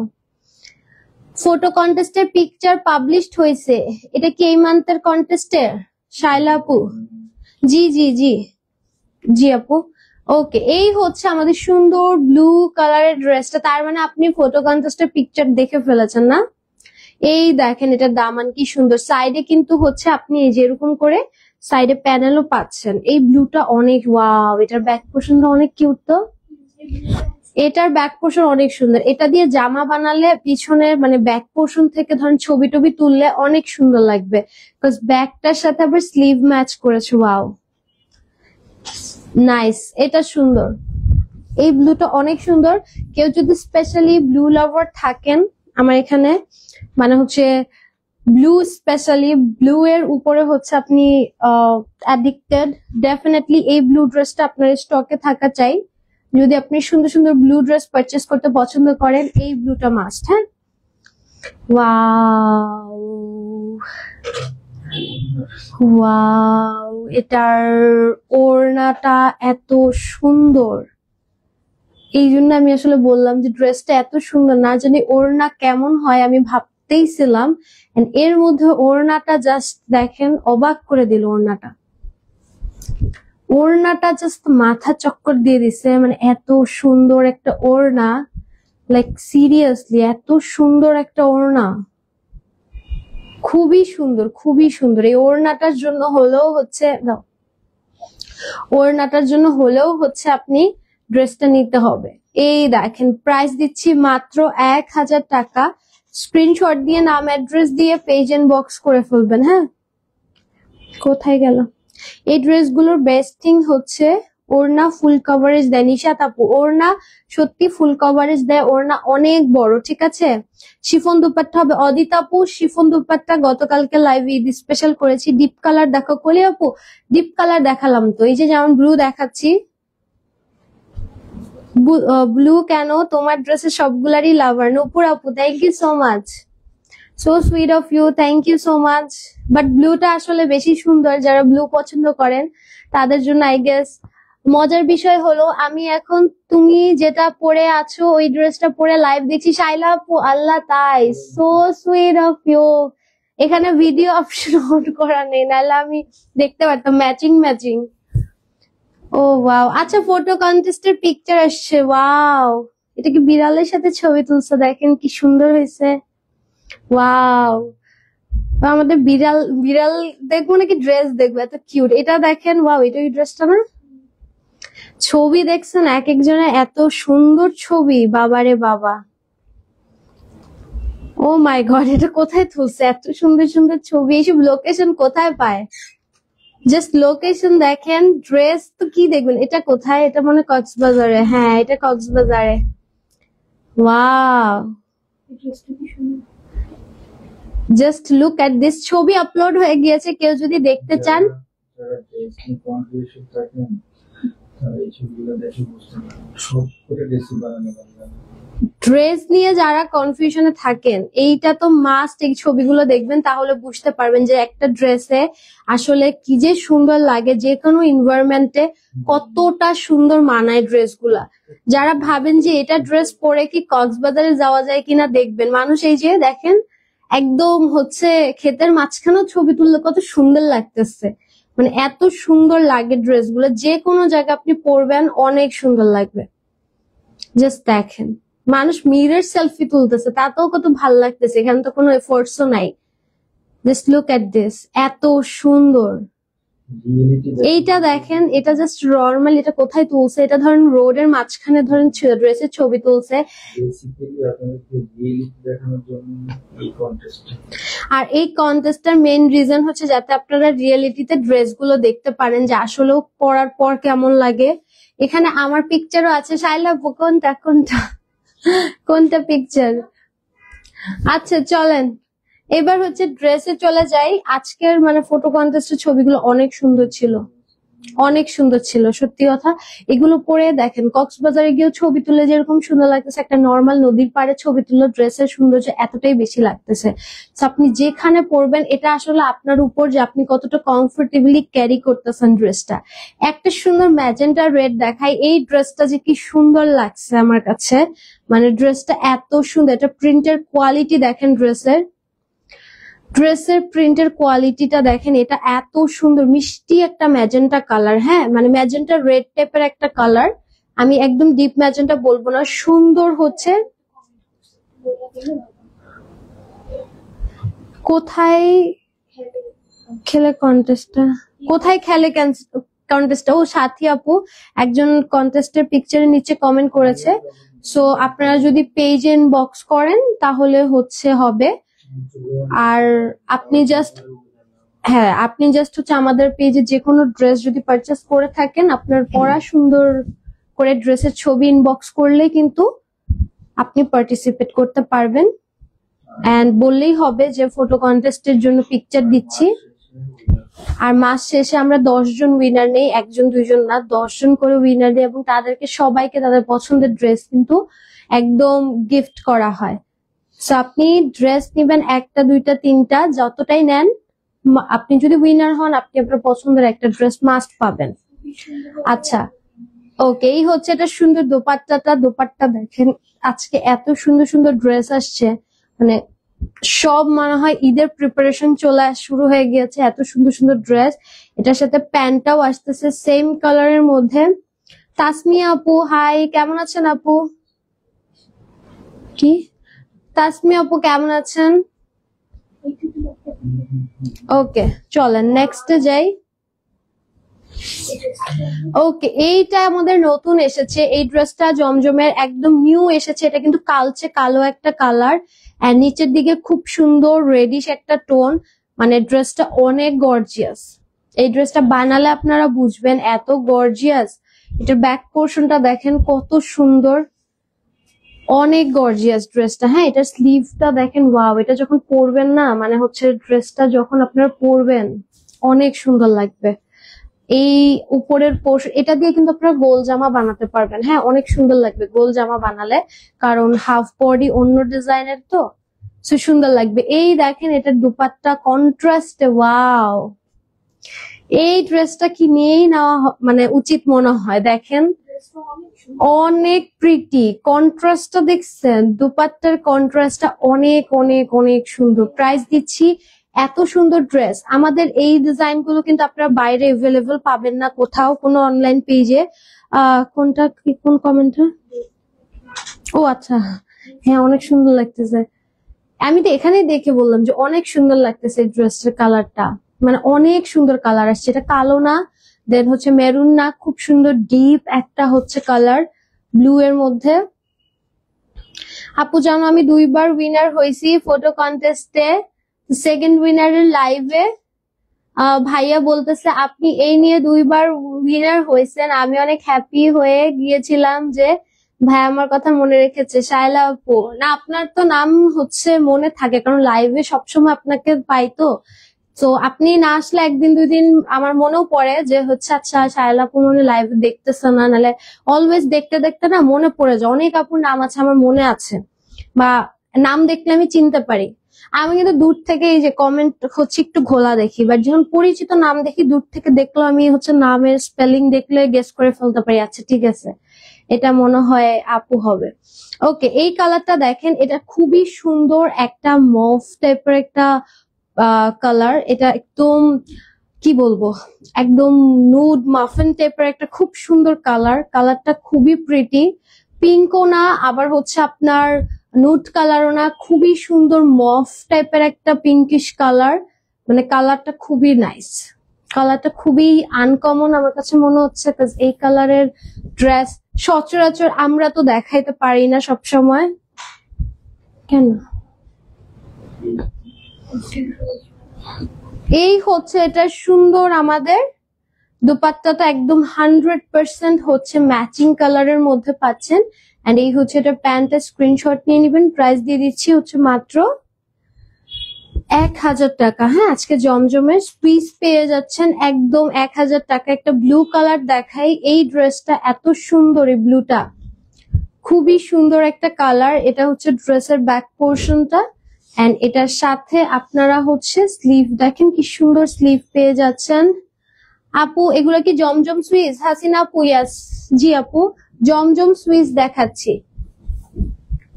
ফটো কন্টেস্টের পিকচার পাবলিশড হয়েছে, এটা কি এই মান্থের কন্টেস্টের? শাইলা আপু, জি জি জি জি আপু। ওকে, এই হচ্ছে আমাদের সুন্দর ব্লু কালারের ড্রেসটা। তার মানে আপনি ফটো কন্টেস্টের পিকচার দেখে ফেলেছেন না? এই দেখেন এটার দামান কি সুন্দর। সাইডে কিন্তু হচ্ছে আপনি এই যে এরকম করে সাইডে প্যানেলও পাচ্ছেন। এই ব্লুটা অনেক ওয়াও, এটার ব্যাক পোর্শনটা অনেক কিউট। তো এটার ব্যাক পোর্শন অনেক সুন্দর। এটা দিয়ে জামা বানালে পিছনের মানে ব্যাক পোর্শন থেকে ধরেন ছবি টবি তুললে অনেক সুন্দর লাগবে, বিকজ ব্যাকটার সাথে আবার স্লিভ ম্যাচ করেছে। ওয়াও, নাইস, এটা সুন্দর। এই ব্লুটা অনেক সুন্দর। কেউ যদি স্পেশালি ব্লু লাভার থাকেন আমার এখানে, মানে হচ্ছে ব্লু স্পেশালি ব্লু এর উপরে হচ্ছে আপনি অ্যাডিক্টেড, ডেফিনেটলি এই ব্লু ড্রেসটা আপনার স্টকে থাকা চাই। যদি আপনি সুন্দর সুন্দর ব্লু ড্রেস পারচেস করতে পছন্দ করেন, এই ব্লুটা মাস্ট। হ্যাঁ, ওয়াও ওয়াও, এটার ওড়নাটা এত সুন্দর। এই জন্য আমি আসলে বললাম যে ড্রেসটা এত সুন্দর, না জানি ওড়না কেমন হয় আমি ভাবতেইছিলাম। And এর মধ্যে ওড়নাটা জাস্ট দেখেন, অবাক করে দিল ওড়নাটা। ওড়নাটা জাস্ট মাথা চক্কর দিয়ে দিছে, মানে এত সুন্দর একটা ওড়না, লাইক সিরিয়াসলি এত সুন্দর একটা ওড়না, খুবই সুন্দর, খুবই সুন্দর। এই ওড়নাটার জন্য হলেও হচ্ছে আপনি ড্রেসটা নিতে হবে। এই দেখেন, প্রাইস দিচ্ছি মাত্র 1000 টাকা। স্ক্রিনশট দিয়ে নাম অ্যাড্রেস দিয়ে পেজ ইনবক্স করে ফেলবেন। হ্যাঁ, কোথায় গেল? এই ড্রেসগুলোর বেস্ট থিং হচ্ছে ওড়না ফুল কভারেজ দেয়। নিশাত আপু, ওড়না সত্যি ফুল কভারেজ দেয়, ওড়না অনেক বড়, ঠিক আছে। শিফন দুপাট্টা হবে। অদিত আপু, শিফন দুপাট্টা গতকালকে লাইভে ঈদ স্পেশাল করেছি। ডিপ কালার দেখো। কলি আপু, ডিপ কালার দেখালাম তো, এই যে যেমন ব্লু দেখাচ্ছি। ব্লু কেন? তোমার ড্রেসের সবগুলারই লাভার। নূপুর আপু, thank you so much, so sweet of you, thank you so much. But ব্লুটা আসলে বেশি সুন্দর, যারা ব্লু পছন্দ করেন তাদের জন্য আই গেস। মজার বিষয় হলো আমি এখন তুমি যেটা পরে আছো ওই ড্রেসটা পরে লাইভ দেখছি। শাইলা আপু, আল্লাহ তাই, সো সুইট অফ ইউ। এখানে ভিডিও অপশন অন করা নেই, নাহলে আমি দেখতে পারতাম ম্যাচিং ম্যাচিং। ও ওয়াও, আচ্ছা ফটো কন্টেস্টের পিকচার আসছে। ওয়াও, এটা কি বিড়ালের সাথে ছবি তুলছে? দেখেন কি সুন্দর হয়েছে। ওয়াও, আমাদের বিড়াল বিড়াল দেখবো নাকি ড্রেস দেখবো? এত কিউট। এটা দেখেন, ওয়াও, এটা ওই ড্রেসটা না? ছবি দেখছেন এক একজনের এত সুন্দর ছবি, বাবারে বাবা। ও মাই গড, এটা কোথায় তুলছে? এত সুন্দর সুন্দর ছবি, এইসব লোকেশন কোথায় পায়? জাস্ট লোকেশন দেখেন, ড্রেস তো কি দেখবেন। এটা কোথায়? এটা মনে হয় কক্সবাজারে। হ্যাঁ, এটা কক্সবাজারে। Wow, just look at this. ছবি আপলোড হয়ে গিয়েছে, কেউ যদি দেখতে চান। ড্রেস নিয়ে যারা কনফিউশনে থাকেন, এইটা তো মাস্ট এই ছবিগুলো দেখবেন, তাহলে বুঝতে পারবেন যে একটা ড্রেসে আসলে কি যে সুন্দর লাগে, যে কোনো এনভায়রনমেন্টে কতটা সুন্দর মানায় ড্রেসগুলা। যারা ভাবেন যে এটা ড্রেস পরে কি কক্সবাজারে যাওয়া যায় কিনা, দেখবেন মানুষ এই যে দেখেন একদম হচ্ছে ক্ষেতের মাঝখানেও ছবি তুললে কত সুন্দর লাগতেছে, মানে এত সুন্দর লাগে ড্রেসগুলো। যে কোনো জায়গায় আপনি পরবেন অনেক সুন্দর লাগবে। জাস্ট দেখেন, মানুষ মিরর সেলফি তুলতেছে, তাতেও কত ভালো লাগতেছে, এখানে তো কোনো এফোর্টসও নাই। জাস্ট লুক এট দিস, এত সুন্দর। এইটা দেখেন, এটা জাস্ট নরমাল। এটা কোথায় তুলছে? এটা ধরেন রোডের মাঝখানে ধরেন ড্রেসের ছবি তুলছে। আর এই কন্টেস্টটার মেইন রিজন হচ্ছে যাতে আপনারা রিয়েলিটিতে ড্রেসগুলো দেখতে পারেন যে আসলেও পরার পর কেমন লাগে। এখানে আমার পিকচারও আছে। শাইলা, কোনটা কোনটা কোনটা পিকচার? আচ্ছা চলেন এবার হচ্ছে ড্রেসে চলে যাই। আজকের মানে ফটো কন্টেস্টের ছবিগুলো অনেক সুন্দর ছিল, অনেক সুন্দর ছিল, সত্যি কথা। এগুলো পরে দেখেন কক্সবাজারে গিয়েও ছবি তুলে যেরকম সুন্দর লাগতেছে, একটা নর্মাল নদীর পাড়ে ছবি তুলে ড্রেসের সৌন্দর্য এতটাই বেশি লাগতেছে। আপনি যেখানে পরবেন এটা আসলে আপনার উপর যে আপনি কতটা কমফোর্টেবলি ক্যারি করতেছেন ড্রেসটা। একটা সুন্দর ম্যাজেন্টা রেড দেখাই, এই ড্রেসটা যে কি সুন্দর লাগছে আমার কাছে, মানে ড্রেসটা এত সুন্দর। এটা প্রিন্টের কোয়ালিটি দেখেন, ড্রেসের প্রিন্টের কোয়ালিটিটা দেখেন, এটা এত সুন্দর মিষ্টি একটা ম্যাজেন্টা কালার। হ্যাঁ, মানে ম্যাজেন্টা রেড টাইপের একটা কালার, আমি একদম ডিপ ম্যাজেন্টা বলবো না, সুন্দর হচ্ছে। কোথায় খেলে কন্টেস্টটা? কোথায় খেলে কন্টেস্টটা? ও সাথী আপু একজন কন্টেস্টের পিকচারের নিচে কমেন্ট করেছে। সো আপনারা যদি পেজ ইনবক্স করেন তাহলে হচ্ছে হবে। আর আপনি জাস্ট হচ্ছে আমাদের পেজে যে কোনো ড্রেস যদি পারচেস করে থাকেন, আপনার পরা সুন্দর করে ড্রেসের ছবি ইনবক্স করলে কিন্তু আপনি পার্টিসিপেট করতে পারবেন। এন্ড বললেই হবে যে ফটো কন্টেস্টের জন্য পিকচার দিচ্ছি। আর মাস শেষে আমরা 10 জন উইনার নেই, 1 জন 2 জন না, 10 জন করে উইনার নেই, এবং তাদেরকে সবাইকে তাদের পছন্দের ড্রেস কিন্তু একদম গিফট করা হয়। সো আপনি ড্রেস নিবেন 1টা 2টা 3টা, যতটাই নেন, আপনি যদি উইনার হন আপনি আপনার পছন্দের একটা ড্রেস মাস্ট পাবেন। আচ্ছা ওকে, এই হচ্ছে এটা সুন্দর দোপাট্টাটা। দোপাট্টা দেখেন, আজকে এত সুন্দর সুন্দর ড্রেস আসছে, মানে সব মনে হয় ঈদের প্রিপারেশন শুরু হয়ে গিয়েছে, এত সুন্দর সুন্দর ড্রেস। এটার সাথে প্যান্টটাও আসতেছে সেম কালারের মধ্যে। তাসমিয়া আপু হাই, কেমন আছেন আপু? কি তাসমিয়া আপু কেমন আছেন? ওকে চলেন নেক্সটে যাই। ওকে, এইটা আমাদের নতুন এসেছে, এই ড্রেসটা জমজমের একদম নিউ এসেছে। এটা কিন্তু কালচে কালো একটা কালার, আর নিচের দিকে খুব সুন্দর রেডিশ একটা টোন। মানে ড্রেসটা অনেক গর্জিয়াস। এই ড্রেসটা বানালে আপনারা বুঝবেন এত গর্জিয়াস। এটার ব্যাক পোর্শনটা দেখেন কত সুন্দর, অনেক গর্জিয়াস ড্রেসটা। হ্যাঁ, এটার স্লিভটা দেখেন, ওয়াও। এটা যখন পরবেন না, মানে হচ্ছে ড্রেসটা যখন আপনারা পরবেন অনেক সুন্দর লাগবে। এই উপরের পোর্শন, এটা দিয়ে কিন্তু আপনারা গোল জামা বানাতে পারবেন। হ্যাঁ, অনেক সুন্দর লাগবে গোল জামা বানালে, কারণ হাফ বডি অন্য ডিজাইনের তো সুন্দর লাগবে। এই দেখেন এটার দুপাট্টা কন্ট্রাস্টে, ওয়াও। এই ড্রেসটা কি নিয়েই নেওয়া মানে উচিত মনে হয়। দেখেন অনেক প্রিটি, কন্ট্রাস্টটা দেখছেন, দুপাট্টার কন্ট্রাস্টটা অনেক অনেক অনেক সুন্দর। প্রাইস দিচ্ছি, এত সুন্দর ড্রেস আমাদের এই ডিজাইন গুলো কিন্তু আপনারা বাইরে এভেলেবল পাবেন না কোথাও, কোনো অনলাইন পেজে। কোনটা কোন কমেন্টটা? ও আচ্ছা, হ্যাঁ অনেক সুন্দর লাগতেছে। আমি তো এখানেই দেখে বললাম যে অনেক সুন্দর লাগতেছে ড্রেসটার কালারটা, মানে অনেক সুন্দর কালার আসছে। এটা কালো না, দেন হচ্ছে মেরুন না, খুব সুন্দর ডিপ একটা হচ্ছে কালার ব্লু এর মধ্যে। আপু জানো আমি 2বার উইনার হয়েছি ফটো কন্টেস্টে, সেকেন্ড উইনারের লাইভে। ভাইয়া বলতেছে আপনি এই নিয়ে 2বার উইনার হয়েছেন। আমি অনেক হ্যাপি হয়ে গিয়েছিলাম যে ভাই আমার কথা মনে রেখেছে। শায়লা আপু, না আপনার তো নাম হচ্ছে মনে থাকে, কারণ লাইভে সবসময় আপনাকে পাই তো। তো আপনি না আসলে একদিন 2 দিন আমার মনেও পড়ে যে হচ্ছে আচ্ছা শায়লা আপু মনে লাইভে দেখতেছে না, নাহলে অলওয়েজ দেখতে দেখতে না মনে পড়ে যায়। অনেক আপুর নাম আছে আমার মনে আছে, বা নাম দেখলে আমি চিনতে পারি। আমি কিন্তু দূর থেকে এই যে কমেন্ট হচ্ছে একটু ঘোলা দেখি, বাট যখন পরিচিত নাম দেখি দূর থেকে দেখলেও আমি হচ্ছে নামের স্পেলিং দেখলে গেস করে ফেলতে পারি, আচ্ছা ঠিক আছে এটা মনে হয় আপু হবে। ওকে, এই কালারটা দেখেন, এটা খুবই সুন্দর একটা মফ টাইপের একটা কালার। এটা একদম কি বলবো, একদম নুড মাফিন টাইপের একটা খুব সুন্দর কালার। কালারটা খুবই প্রিটি, পিঙ্কও না আবার হচ্ছে আপনার নুড কালারও না, খুবই সুন্দর মফ টাইপের একটা পিঙ্কিশ কালার। মানে কালারটা খুবই নাইস, কালারটা খুবই আনকমন আমার কাছে মনে হচ্ছে। এই কালারের ড্রেস সচরাচর আমরা তো দেখাইতে পারি না সব সময়। কেন এই হচ্ছে এটা সুন্দর, আমাদের দুপাট্টাটা একদম 100% হচ্ছে ম্যাচিং কালারের মধ্যে পাচ্ছেন। এন্ড এই হচ্ছে এটা প্যান্টের স্ক্রিনশট নিয়ে নেবেন। প্রাইস দিয়ে দিচ্ছি হচ্ছে মাত্র 1000 টাকা। হ্যাঁ, আজকে জমজমের পিস পেয়ে যাচ্ছেন একদম 1000 টাকা। একটা ব্লু কালার দেখাই, এই ড্রেসটা এত সুন্দর, এই ব্লুটা খুবই সুন্দর একটা কালার। এটা হচ্ছে ড্রেসের ব্যাক পোর্শনটা, এন্ড এটার সাথে আপনারা হচ্ছে স্লিভ দেখেন কি সুন্দর স্লিভ পেয়ে যাচ্ছেন। আপু এগুলো কি জমজম সুইস? হাসিনা আপু ইয়াস, জি আপু জমজম সুইস দেখাচ্ছি,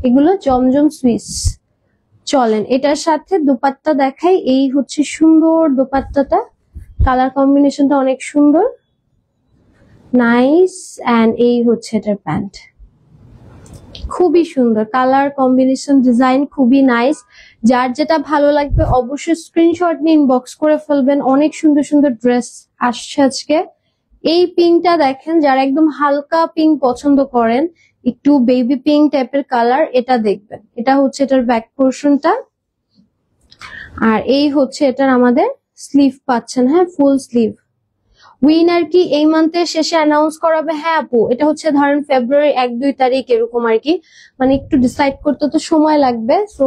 এগুলো জমজম সুইস। চলেন এটার সাথে দুপাট্টা দেখাই। এই হচ্ছে সুন্দর দুপাট্টাটা, কালার কম্বিনেশনটা অনেক সুন্দর, নাইস। এন্ড এই হচ্ছে এটার প্যান্ট, খুবই সুন্দর কালার কম্বিনেশন, ডিজাইন খুবই নাইস। যার যেটা ভালো লাগবে অবশ্যই স্ক্রিনশট নিয়ে ইনবক্স করে ফেলবেন। অনেক সুন্দর সুন্দর ড্রেস আসছে আজকে। এই পিঙ্কটা দেখেন, যারা একদম হালকা পিঙ্ক পছন্দ করেন, একটু বেবি পিঙ্ক টাইপের কালার, এটা দেখবেন। এটা হচ্ছে এটার ব্যাক পোর্শনটা, আর এই হচ্ছে এটার আমাদের স্লিভ পাচ্ছেন। হ্যাঁ, ফুল স্লিভ। উইনার কি এই মান্থের শেষে অ্যানাউন্স করাবে? হ্যাঁ আপু, এটা হচ্ছে ধরেন ফেব্রুয়ারি 1-2 তারিখ এরকম আর কি, মানে একটু ডিসাইড করতে তো সময় লাগবে। সো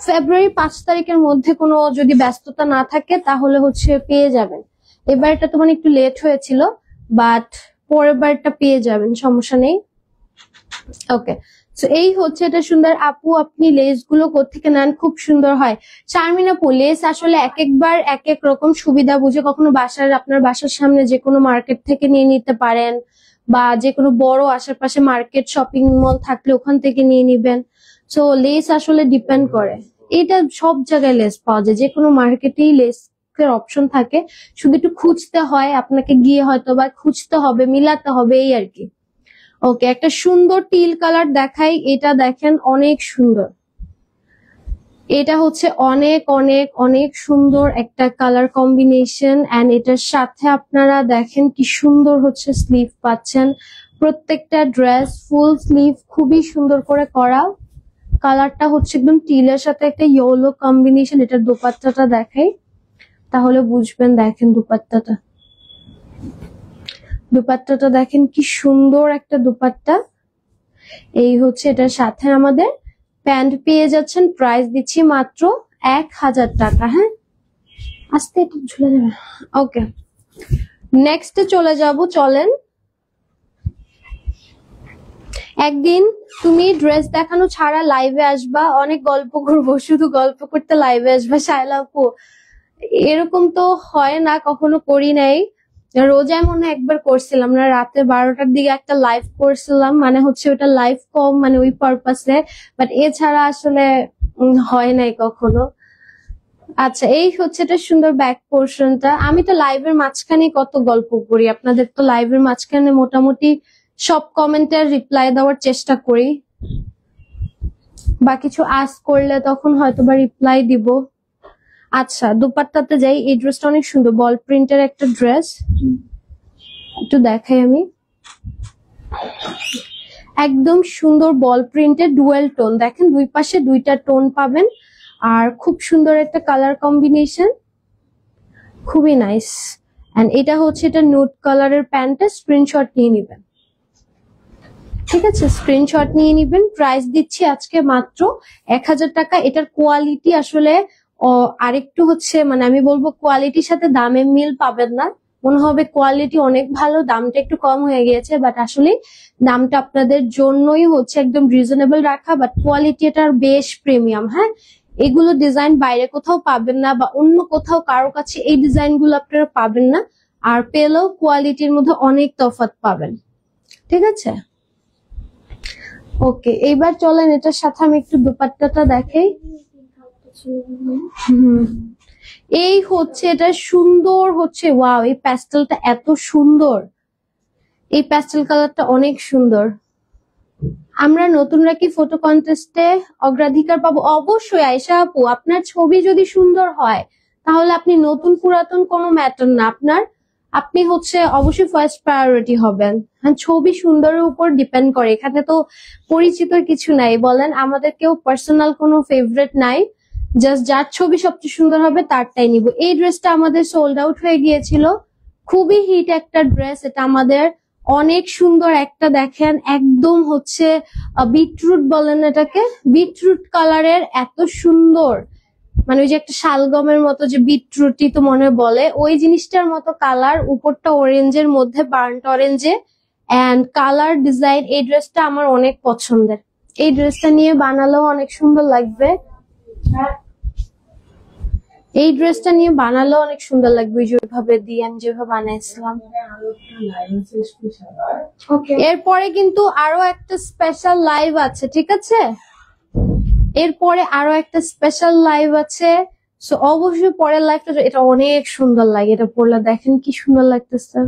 ফেব্রুয়ারি 5 তারিখের মধ্যে কোনো যদি ব্যস্ততা না থাকে তাহলে হচ্ছে পেয়ে যাবেন। এবার এটা তো মানে একটু লেট হয়েছিল, বাট পরের বারটা পেয়ে যাবেন, সমস্যা নেই। ওকে, তো এই হচ্ছে এটা সুন্দর। আপু আপনি লেস গুলো কোত্থেকে নেন? খুব সুন্দর হয়। শারমিন আপু, লেস আসলে এক একবার এক এক রকম সুবিধা বুঝে, কখনো আপনার বাসার সামনে যে কোনো মার্কেট থেকে নিয়ে নিতে পারেন, বা যে কোনো বড় আশেপাশে মার্কেট শপিং মল থাকলে ওখান থেকে নিয়ে নিবেন। সো লেস আসলে ডিপেন্ড করে। এটা সব জায়গায় লেস পাওয়া যায়, যে কোনো মার্কেটেই লেস এর অপশন থাকে, শুধু একটু খুঁজতে হয় আপনাকে, গিয়ে হয়তো বা খুঁজতে হবে, মিলাতে হবে, এই আর কি। ওকে, একটা সুন্দর টিল কালার দেখাই, এটা দেখেন অনেক সুন্দর। এটা হচ্ছে অনেক অনেক অনেক সুন্দর একটা কালার কম্বিনেশন, এন্ড এটার সাথে আপনারা দেখেন কি সুন্দর হচ্ছে স্লিভ পাচ্ছেন। প্রত্যেকটা ড্রেস ফুল স্লিভ, খুবই সুন্দর করে করা। কালারটা হচ্ছে একদম টিলের সাথে একটা ইয়েলো কম্বিনেশন। এটার দোপাট্টাটা দেখাই তাহলে বুঝবেন। দেখেন দুপাট্টাটা দেখেন কি সুন্দর একটা দুপাট্টা। এই হচ্ছে এটার সাথে আমাদের প্যান্ট পেয়ে যাচ্ছেন। প্রাইস দিচ্ছি মাত্র 1000 টাকা। হ্যাঁ, আস্তে একটু ঝুলে যাবে। ওকে, নেক্সটে চলে যাব, চলেন। একদিন তুমি ড্রেস দেখানো ছাড়া লাইভে আসবা, অনেক গল্প করবো, শুধু গল্প করতে লাইভে আসবা শায়লা আপু। এরকম তো হয় না, কখনো করি নাই। রোজায় মনে হয় একবার করছিলাম না, রাতে 12টার দিকে একটা লাইভ করছিলাম, মানে হচ্ছে ওটা লাইভ কম, মানে ওই পারপাসে, বাট এছাড়া আসলে হয় নাই কখনো। আচ্ছা, এই হচ্ছে এটা সুন্দর ব্যাক পোর্শনটা। আমি তো লাইভের মাঝখানে কত গল্প করি, আপনাদের তো লাইভের মাঝখানে মোটামুটি সব কমেন্টের রিপ্লাই দেওয়ার চেষ্টা করি, বা কিছু আস্ক করলে তখন হয়তো বা রিপ্লাই দিব। আচ্ছা, দুপাট্টাতে যাই। এই ড্রেসটা অনেক সুন্দর, বল প্রিন্টের একটা ড্রেস, একটু দেখাই আমি। একদম সুন্দর বল প্রিন্টের ডুয়েল টোন, দেখেন দুই পাশে দুইটা টোন পাবেন, আর খুব সুন্দর একটা কালার কম্বিনেশন, খুবই নাইস। এন্ড এটা হচ্ছে এটা নুড কালারের প্যান্টটা। স্ক্রিনশট নিয়ে নিবেন, ঠিক আছে, স্ক্রিনশট নিয়ে নিবেন। প্রাইস দিচ্ছি আজকে মাত্র 1000 টাকা। এটার কোয়ালিটি আসলে আরেকটু হচ্ছে, মানে আমি বলবো কোয়ালিটির সাথে দামে মিল পাবেন না, মনে হবে কোয়ালিটি অনেক ভালো, দামটা একটু কম হয়ে গিয়েছে, বাট আসলে দামটা আপনাদের জন্যই হচ্ছে একদম রিজনেবল রাখা, বাট কোয়ালিটি এটার বেশ প্রিমিয়াম। হ্যাঁ, এগুলো ডিজাইন বাইরে কোথাও পাবেন না, বা অন্য কোথাও কারো কাছে এই ডিজাইন গুলো আপনারা পাবেন না, আর পেলেও কোয়ালিটির মধ্যে অনেক তফাৎ পাবেন, ঠিক আছে। ওকে, এইবার চলেন এটার সাথে আমি একটু দুপাট্টাটা দেখাই। এই হচ্ছে এটা সুন্দর হচ্ছে, ওয়াও, এই প্যাস্টেলটা এত সুন্দর, এই প্যাস্টেল কালারটা অনেক সুন্দর। আমরা নতুনরা কি ফটো কন্টেস্টে অগ্রাধিকার পাবো? অবশ্যই আয়েশা আপু, আপনার ছবি যদি সুন্দর হয় তাহলে আপনি নতুন পুরাতন কোনো ম্যাটার না, আপনি হচ্ছে অবশ্যই ফার্স্ট প্রায়োরিটি হবেন। হ্যাঁ, ছবি সুন্দরের উপর ডিপেন্ড করে, এখানে তো পরিচিত কিছু নাই, বলেন আমাদের কেউ পার্সোনাল কোনো ফেভারিট নাই, জাস্ট যার ছবি সবচেয়ে সুন্দর হবে তারটাই নিব। এই ড্রেসটা আমাদের সোল্ড আউট হয়ে গিয়েছিল, খুবই হিট একটা ড্রেস এটা আমাদের, অনেক সুন্দর একটা, দেখেন একদম হচ্ছে বিটরুট বলেন এটাকে, বিটরুট কালারের, এত সুন্দর, মানে ওই যে একটা শালগমের মতো যে বিটরুটি তো মনে বলে, ওই জিনিসটার মতো কালার, উপরটা অরেঞ্জের মধ্যে বার্নট অরেঞ্জে, এন্ড কালার ডিজাইন। এই ড্রেসটা আমার অনেক পছন্দের, এই ড্রেসটা নিয়ে বানালেও অনেক সুন্দর লাগবে, এই ড্রেসটা নিয়ে বানালেও অনেক সুন্দর লাগবে, যেভাবে দিয়ে আমি যেভাবে বানাইছিলাম। এরপরে কিন্তু আরো একটা স্পেশাল লাইভ আছে, ঠিক আছে, এরপরে আরো একটা স্পেশাল লাইভ আছে, সো অবশ্যই পরের লাইভটা, এটা অনেক সুন্দর লাগে, এটা পড়লে দেখেন কি সুন্দর লাগতেছে,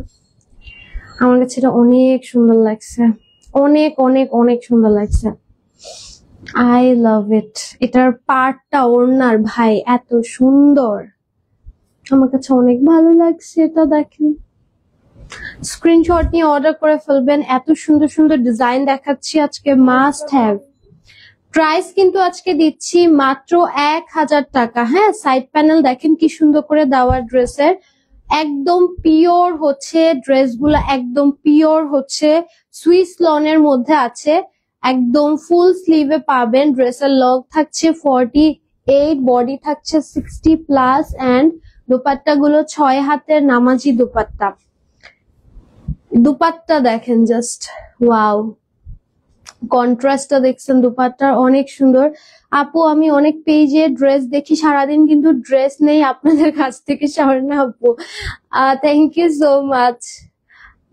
আমার কাছে এটা অনেক সুন্দর লাগছে, অনেক অনেক অনেক সুন্দর লাগছে, আই লাভ ইট। এটার পার্টটা ওড়নার ভাই এত সুন্দর, আমার কাছে অনেক ভালো লাগছে এটা, দেখেন স্ক্রিনশট নিয়ে অর্ডার করে ফেলবেন, এত সুন্দর সুন্দর ডিজাইন দেখাচ্ছি আজকে, মাস্ট হ্যাভ। প্রাইস কিন্তু আজকে দিচ্ছি মাত্র 1000 টাকা। হ্যাঁ, সাইড প্যানেল দেখেন কি সুন্দর করে দেওয়া ড্রেসের, একদম পিওর হচ্ছে ড্রেসগুলো, একদম পিওর হচ্ছে সুইস লনের মধ্যে আছে, একদম ফুল স্লিভে পাবেন। ড্রেসের লং থাকছে 48, বডি থাকছে 60+, এন্ড দুপাট্টা গুলো 6 হাতের নামাজি দুপাট্টা। দুপাট্টা দেখেন জাস্ট ওয়াও, কন্ট্রাস্টটা দেখছেন দুপাট্টার, অনেক সুন্দর। আপু আমি অনেক পেজে ড্রেস দেখি সারাদিন, কিন্তু ড্রেস নেই আপনাদের কাছ থেকে না আপু। Thank you so much,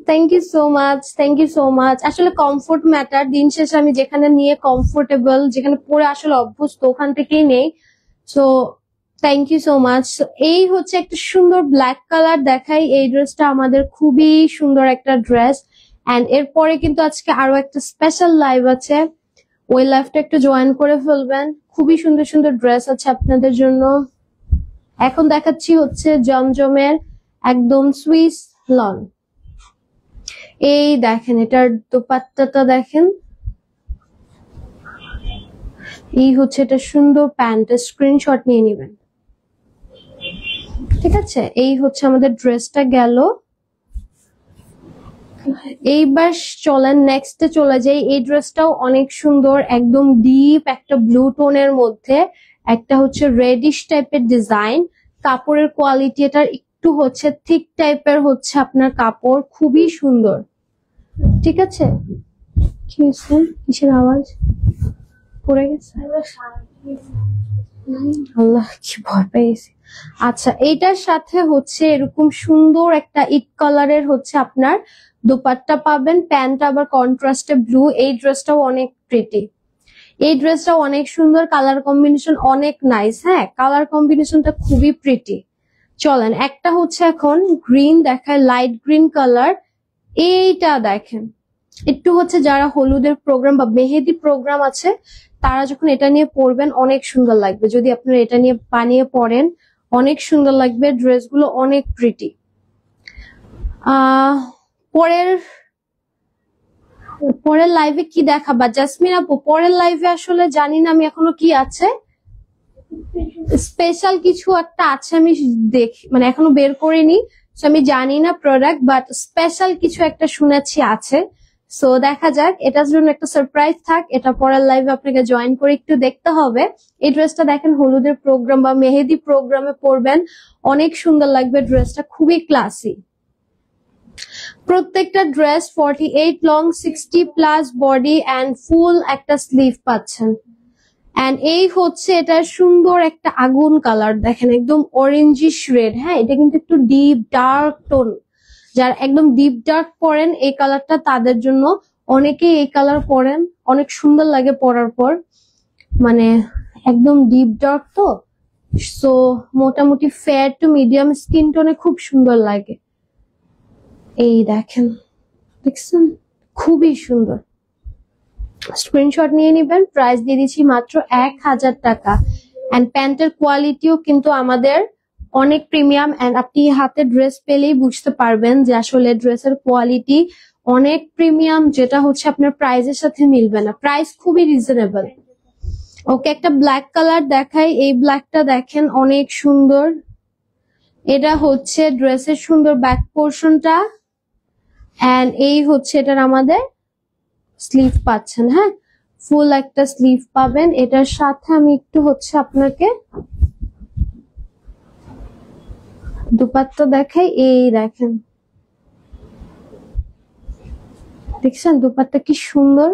thank you so much, thank you so much. আসলে কমফোর্ট ম্যাটার, দিন শেষে আমি যেখানে নিয়ে কমফোর্টেবল, যেখানে পরে আসলে অভ্যস্ত, ওখান থেকেই নেই। So thank you so much. এই হচ্ছে একটা সুন্দর ব্ল্যাক কালার দেখাই, এই ড্রেসটা আমাদের খুবই সুন্দর একটা ড্রেস। এন্ড এরপরে কিন্তু আজকে আরো একটা স্পেশাল লাইভ আছে, ওই লাইভটা একটু জয়েন করে ফেলবেন। খুবই সুন্দর সুন্দর ড্রেস আছে আপনাদের জন্য। এখন দেখাচ্ছি হচ্ছে জমজমের একদম সুইস লন। এই দেখেন এটার দোপাট্টাটা দেখেন, এই হচ্ছে এটা সুন্দর প্যান্ট, স্ক্রিনশট নিয়ে নেবেন। ঠিক আছে, এই হচ্ছে আমাদের ড্রেসটা গেল। এইবার চলেন নেক্সটে চলে যাই। এই ড্রেসটাও অনেক সুন্দর, একদম ডিপ একটা ব্লু টোনের মধ্যে, একটা হচ্ছে রেডিশ টাইপের ডিজাইন। কাপড়ের কোয়ালিটি এটার একটু হচ্ছে থিক টাইপের হচ্ছে আপনার কাপড়, খুবই সুন্দর। ঠিক আছে, কি হয়েছে, কিসের আওয়াজ পড়ে গেছে? আল্লাহ, কি ভয় পেয়েছি। আচ্ছা, এইটার সাথে হচ্ছে এরকম সুন্দর একটা ইট কালারের হচ্ছে আপনার দোপাট্টা পাবেন, প্যান্ট আবার কন্ট্রাস্টে ব্লু। এই ড্রেসটাও অনেক প্রিটি, এই ড্রেসটাও অনেক সুন্দর, কালার কম্বিনেশন অনেক নাইস। হ্যাঁ, কালার কম্বিনেশনটা খুবই প্রিটি। চলেন একটা হচ্ছে এখন গ্রিন দেখায়, লাইট গ্রিন কালার। এইটা দেখেন, একটু হচ্ছে যারা হলুদের প্রোগ্রাম বা মেহেদি প্রোগ্রাম আছে তারা যখন এটা নিয়ে পরবেন অনেক সুন্দর লাগবে। যদি আপনারা এটা নিয়ে বানিয়ে পরেন অনেক সুন্দর লাগবে, ড্রেসগুলো অনেক প্রিটি। পরের পরের লাইভে কি দেখাবা জাসমিন আপু? পরের লাইভে আসলে জানি না আমি এখনো কি আছে, স্পেশাল কিছু একটা আছে, আমি দেখি মানে এখনো বের করিনি, আমি জানি না প্রোডাক্ট, বাট স্পেশাল কিছু একটা শুনেছি আছে। সো দেখা যাক, এটার জন্য একটা সারপ্রাইজ থাক, এটা পরের লাইভে আপনাকে জয়েন করে একটু দেখতে হবে। এই ড্রেসটা দেখেন হলুদের প্রোগ্রাম বা মেহেদি প্রোগ্রামে পরবেন, অনেক সুন্দর লাগবে, ড্রেসটা খুবই ক্লাসি। প্রত্যেকটা dress 48 long, 60 plus body and full একটা স্লিভ পাচ্ছেন। এন্ড এই হচ্ছে এটা সুন্দর একটা আগুন কালার দেখেন, একদম অরেঞ্জিশ রেড। হ্যাঁ, এটা কিন্তু একটু ডিপ ডার্ক টোন, যারা একদম ডিপ ডার্ক পরেন এই কালারটা তাদের জন্য। অনেকেই এই কালার পরেন, অনেক সুন্দর লাগে পরার পর, মানে একদম ডিপ ডার্ক তো, সো মোটামুটি ফেয়ার টু মিডিয়াম স্কিন টোনে খুব সুন্দর লাগে। এই দেখেন, দেখছেন, খুবই সুন্দর। স্ক্রিনশট নিয়ে নিবেন, প্রাইস দিয়ে দিচ্ছি মাত্র 1000 টাকা। এন্ড প্যান্টের কোয়ালিটিও কিন্তু আমাদের অনেক প্রিমিয়াম, এন্ড আপনি হাতে ড্রেস পেলেই বুঝতে পারবেন যে আসলে ড্রেসের কোয়ালিটি অনেক প্রিমিয়াম, যেটা হচ্ছে আপনার প্রাইসের সাথে মিলবে না, প্রাইস খুবই রিজনেবল। ওকে, একটা ব্ল্যাক কালার দেখাই, এই ব্ল্যাকটা দেখেন অনেক সুন্দর। এটা হচ্ছে ড্রেসের সুন্দর ব্যাক পোর্শনটা, এন্ড এই হচ্ছে এটার আমাদের স্লিভ পাচ্ছেন। হ্যাঁ, ফুল একটা স্লিভ পাবেন। এটার সাথে আমি একটু হচ্ছে আপনাকে দুপাট্টা দেখাই, এই দেখেন, দেখছেন দুপাট্টা কি সুন্দর,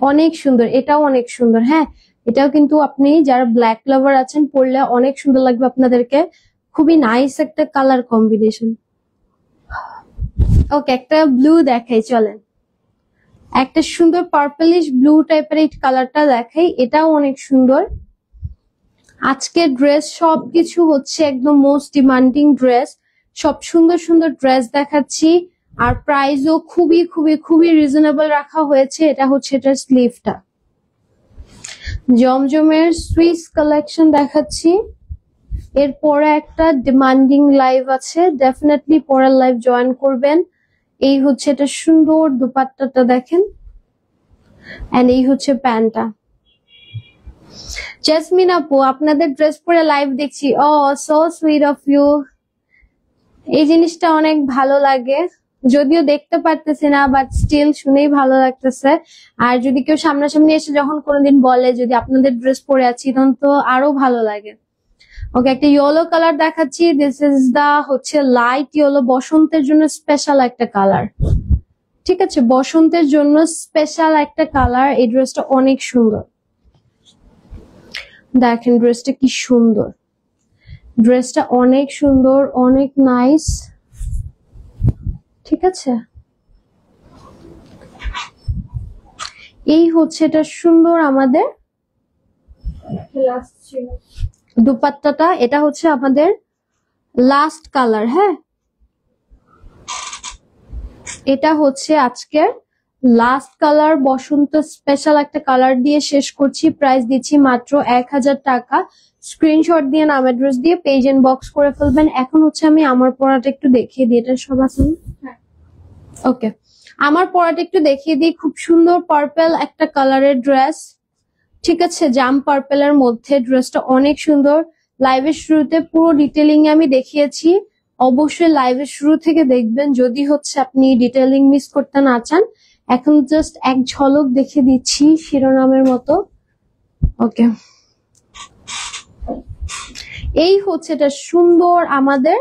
অনেক সুন্দর, এটাও অনেক সুন্দর। হ্যাঁ, এটাও কিন্তু আপনি যারা ব্ল্যাক লাভার আছেন পরলে অনেক সুন্দর লাগবে আপনাদেরকে, খুবই নাইস একটা কালার কম্বিনেশন। ওকে, একটা ব্লু দেখাই, চলেন একটা সুন্দর পার্পলিশ ব্লু টাইপের এই কালারটা দেখাই, এটাও অনেক সুন্দর। আজকের ড্রেস সবকিছু হচ্ছে একদম মোস্ট ডিমান্ডিং ড্রেস, সব সুন্দর সুন্দর ড্রেস দেখাচ্ছি, আর প্রাইসও খুবই খুবই খুবই রিজনেবল রাখা হয়েছে। এটা হচ্ছে এটার স্লিভটা, জমজমের সুইস কালেকশন দেখাচ্ছি। এরপরে একটা ডিমান্ডিং লাইভ আছে, ডেফিনেটলি পরের লাইভ জয়েন করবেন। এই হচ্ছে এটা সুন্দর দুপাট্টাটা দেখেন, এন্ড এই হচ্ছে প্যান্টটা। জেসমিন আপু, আপনাদের ড্রেস পরে লাইভ দেখছি, ও সো সুইট অফ ইউ। এই জিনিসটা অনেক ভালো লাগে, যদিও দেখতে পারতেছি না, বাট স্টিল শুনেই ভালো লাগতেছে। আর যদি কেউ সামনাসামনি এসে যখন কোনোদিন বলে যদি আপনাদের ড্রেস পরে আছি, তখন তো আরো ভালো লাগে। ওকে, একটা ইয়েলো কালার দেখাচ্ছি, দিস ইজ দা হচ্ছে লাইট ইয়েলো, বসন্তের জন্য স্পেশাল একটা কালার। ঠিক আছে, বসন্তের জন্য স্পেশাল একটা কালার। এই ড্রেসটা অনেক সুন্দর, দেখেন ড্রেসটা কি সুন্দর, ড্রেসটা অনেক সুন্দর, অনেক নাইস। ঠিক আছে, এই হচ্ছে এটা সুন্দর আমাদের দুপাট্টাটা এটা হচ্ছে আমাদের লাস্ট কালার। হ্যাঁ, এটা হচ্ছে আজকের লাস্ট কালার, বসন্ত স্পেশাল একটা কালার দিয়ে শেষ করছি। প্রাইস দিচ্ছি মাত্র 1000 টাকা। স্ক্রিনশট দিয়ে নাম অ্যাড্রেস দিয়ে পেজ ইনবক্স করে ফেলবেন। এখন হচ্ছে আমি আমার পড়াটা একটু দেখিয়ে দিই। এটা সব আছে, ওকে। আমার পড়াটা একটু দেখিয়ে দিই। খুব সুন্দর পার্পল একটা কালারের ড্রেস, ঠিক আছে, জাম পার্পেলের মধ্যে। ড্রেসটা অনেক সুন্দর। লাইভের শুরুতে পুরো ডিটেলিং আমি দেখিয়েছি, অবশ্যই লাইভের শুরু থেকে দেখবেন যদি হচ্ছে আপনি ডিটেলিং মিস করতে না চান। এখন জাস্ট এক ঝলক দেখে দিচ্ছি শিরোনামের মতো। ওকে, এই হচ্ছে এটা সুন্দর আমাদের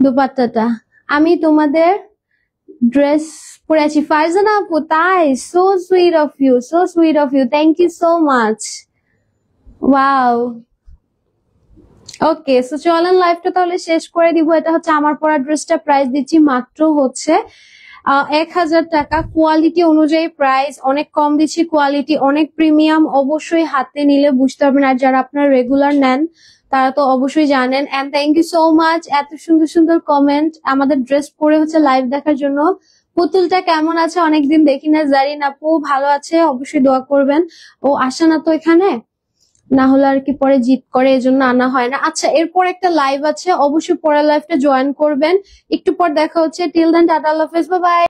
দুপাট্টাটা। আমি তোমাদের ড্রেস পরেছি ফারজানা আপু, তাই? So sweet of you, so sweet of you, thank you so much. Wow, okay. So চলেন লাইভটা তাহলে শেষ করে দিব। এটা হচ্ছে আমার পরা ড্রেসটা, প্রাইস দিচ্ছি মাত্র হচ্ছে 1000 টাকা। কোয়ালিটি অনুযায়ী প্রাইস অনেক কম দিচ্ছি, কোয়ালিটি অনেক প্রিমিয়াম। অবশ্যই হাতে নিলে বুঝতে পারবেন, আর যারা আপনার রেগুলার নেন তারা তো অবশ্যই জানেন। And thank you so much এত সুন্দর সুন্দর কমেন্ট আমাদের ড্রেস পরে হচ্ছে লাইভ দেখার জন্য। পুতুলটা কেমন আছে? অনেকদিন দেখি না। জারিন আপু ভালো আছে, অবশ্যই দোয়া করবেন। ও আসে না তো এখানে, না হলে আর কি পরে জিদ করে, এজন্য আনা হয় না। আচ্ছা, এরপর একটা লাইভ আছে, অবশ্যই পরের লাইভটা জয়েন করবেন। একটু পর দেখা হচ্ছে। টিল দেন টাটা, আল্লাহ হাফেজ, বাই বাই।